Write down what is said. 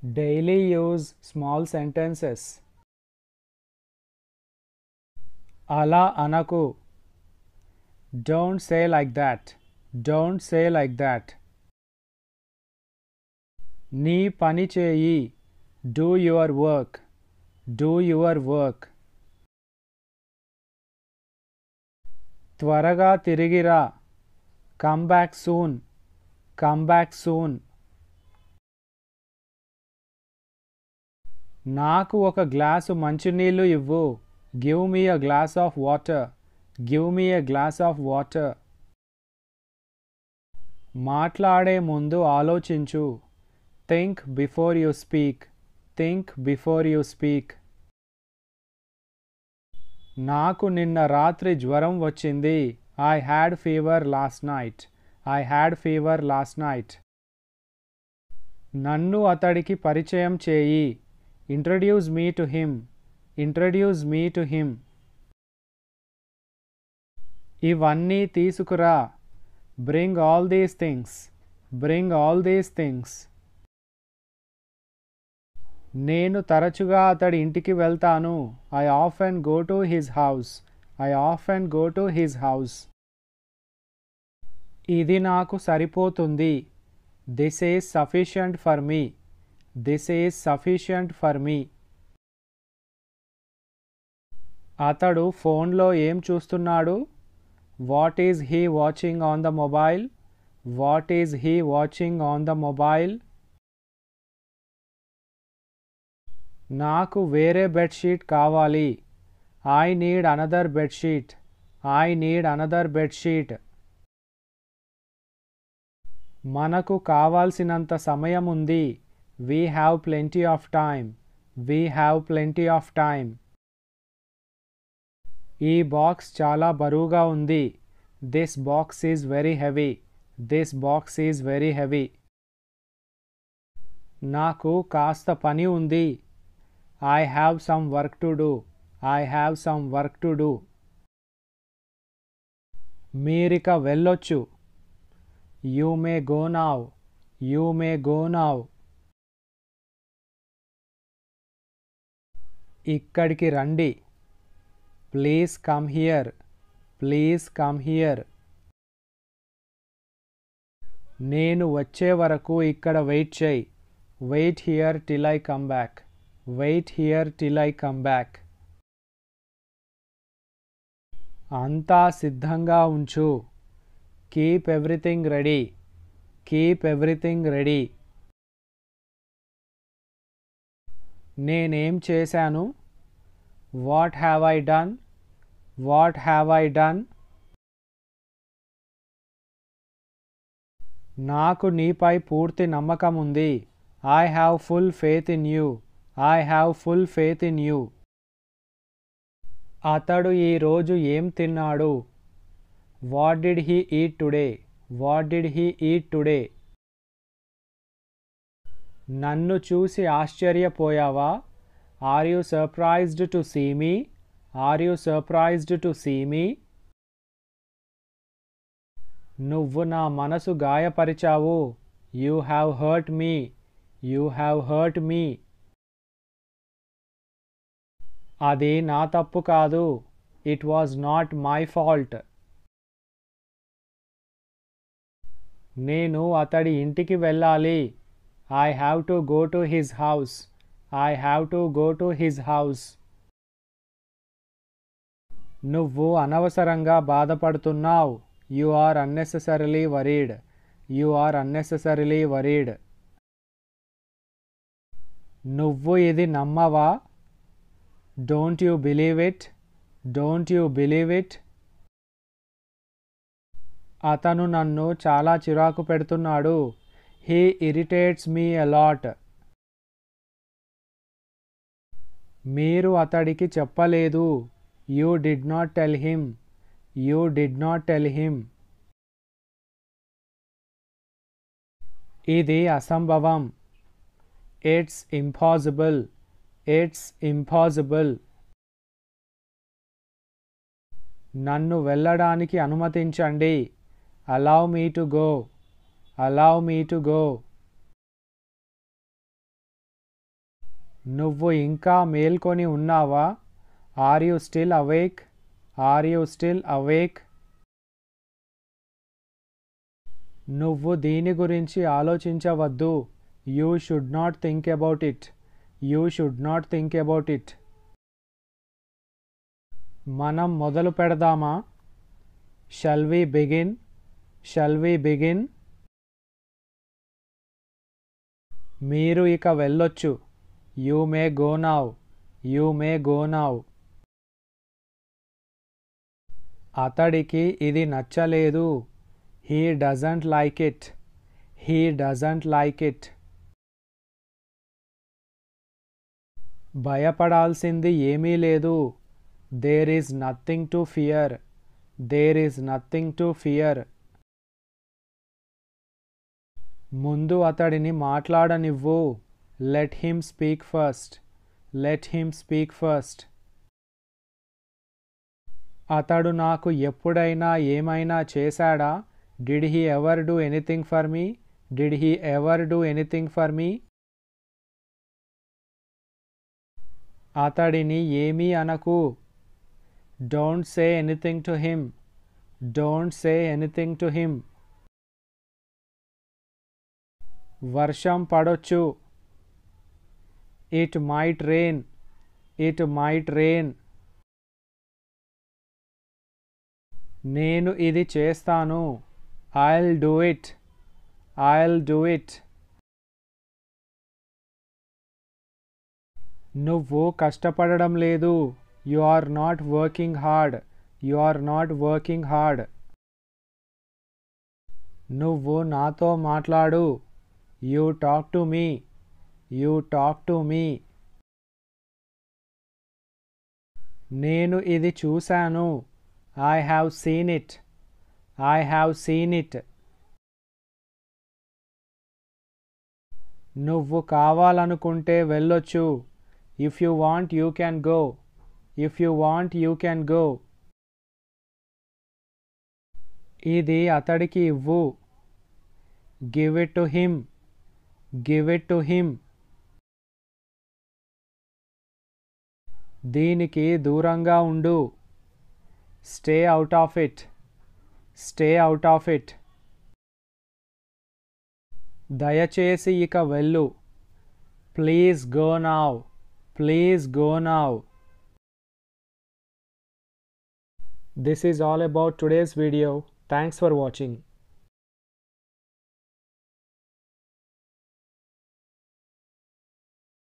Daily use small sentences. Ala anaku. Don't say like that. Don't say like that. Nee pani cheyi. Do your work. Do your work. Tvaraga tirigira. Come back soon. Come back soon. నాకు ఒక glass మంచినీళ్ళు ఇవ్వు. Give me a glass of water. Give me a glass of water. మాట్లాడే ముందు ఆలోచించు. Think before you speak. Think before you speak. నాకు నిన్న రాత్రి జ్వరం వచ్చింది. I had fever last night. I had fever last night. నన్ను అతడికి పరిచయం చేయి. Introduce me to him. Introduce me to him. ఇవన్నీ తీసుకురా. Bring all these things. Bring all these things. నేను తరచుగా అతడి ఇంటికి వెళ్తాను. I often go to his house. I often go to his house. ఇది నాకు సరిపోతుంది. This is sufficient for me. This is sufficient for me. అతడు ఫోన్లో ఏం చూస్తున్నాడు? What is he watching on the mobile? What is he watching on the mobile? నాకు వేరే bedsheet కావాలి. I need another bedsheet. I need another bedsheet. మనకు కావాల్సినంత సమయం ఉంది. We have plenty of time. We have plenty of time. ఈ box చాలా బరువుగా ఉంది. This box is very heavy. This box is very heavy. నాకు కాస్త పని ఉంది. I have some work to do. I have some work to do. మీరిక వెళ్ళొచ్చు. You may go now. You may go now. ఇక్కడికి రండి. Please come here. Please come here. నేను వచ్చే వరకు ఇక్కడ వెయిట్ చేయి. Wait here till I come back. Wait here till I come back. అంతా సిద్ధంగా ఉంచు. Keep everything ready. Keep everything ready. నేనేం చేశాను? What have I done? What have I done? నాకు నీపై పూర్తి నమ్మకం ఉంది. I have full faith in you. I have full faith in you. అతడు ఈ రోజు ఏం తిన్నాడు? What did he eat today? What did he eat today? నన్ను చూసి ఆశ్చర్యపోయావా? Are you surprised to see me? Are you surprised to see me? నువ్వు నా మనసు గాయపరిచావు. You have hurt me. You have hurt me. అది నా తప్పు కాదు. It was not my fault. నేను అతడి ఇంటికి వెళ్ళాలి. I have to go to his house. I have to go to his house. నువ్వు అనవసరంగా బాధపడుతున్నావు. You are unnecessarily worried. You are unnecessarily worried. నువ్వు ఇది నమ్మవా? Don't you believe it? Don't you believe it? అతను నన్ను చాలా చిరాకు పెడుతున్నాడు. He irritates me a lot. మీరు అతడికి చెప్పలేదు. You did not tell him. You did not tell him. ఇది అసంభవం. It's impossible. It's impossible. నన్ను వెళ్ళడానికి అనుమతించండి. Allow me to go. Allow me to go. నువ్వు ఇంకా మేల్కొని ఉన్నావా? Are you still awake? Are you still awake? నువ్వు దీని గురించి ఆలోచించవద్దు. You should not think about it. You should not think about it. మనం మొదలు పెడదామా? Shall we begin? Shall we begin? మీరు ఇక వెళ్ళొచ్చు. You may go now. You may go now. అతడికి ఇది నచ్చలేదు. He doesn't like it. He doesn't like it. భయపడాల్సింది ఏమీ లేదు. There is nothing to fear. There is nothing to fear. ముందు అతడిని మాట్లాడనివ్వు. Let him speak first. Let him speak first. అతడు నాకు ఎప్పుడైనా ఏమైనా చేశాడా? Did he ever do anything for me? Did he ever do anything for me? అతడిని ఏమీ అనకు. Don't say anything to him. Don't say anything to him. వర్షం పడొచ్చు. It might rain. It might rain. నేను ఇది చేస్తాను. I'll do it. I'll do it. నువ్వు కష్టపడడం లేదు. You are not working hard. You are not working hard. నువ్వు నాతో మాట్లాడు. You talk to me. You talk to me. నేను ఇది చూశాను. I have seen it. I have seen it. నువ్వు కావాలనుకుంటే వెళ్ళొచ్చు. If you want you can go. If you want you can go. ఇది అతడికి ఇవ్వు. Give it to him. Give it to him. దీనికి దూరంగా ఉండు. Stay out of it. Stay out of it. దయచేసి ఇక వెళ్ళు. Please go now. Please go now. This is all about today's video. Thanks for watching.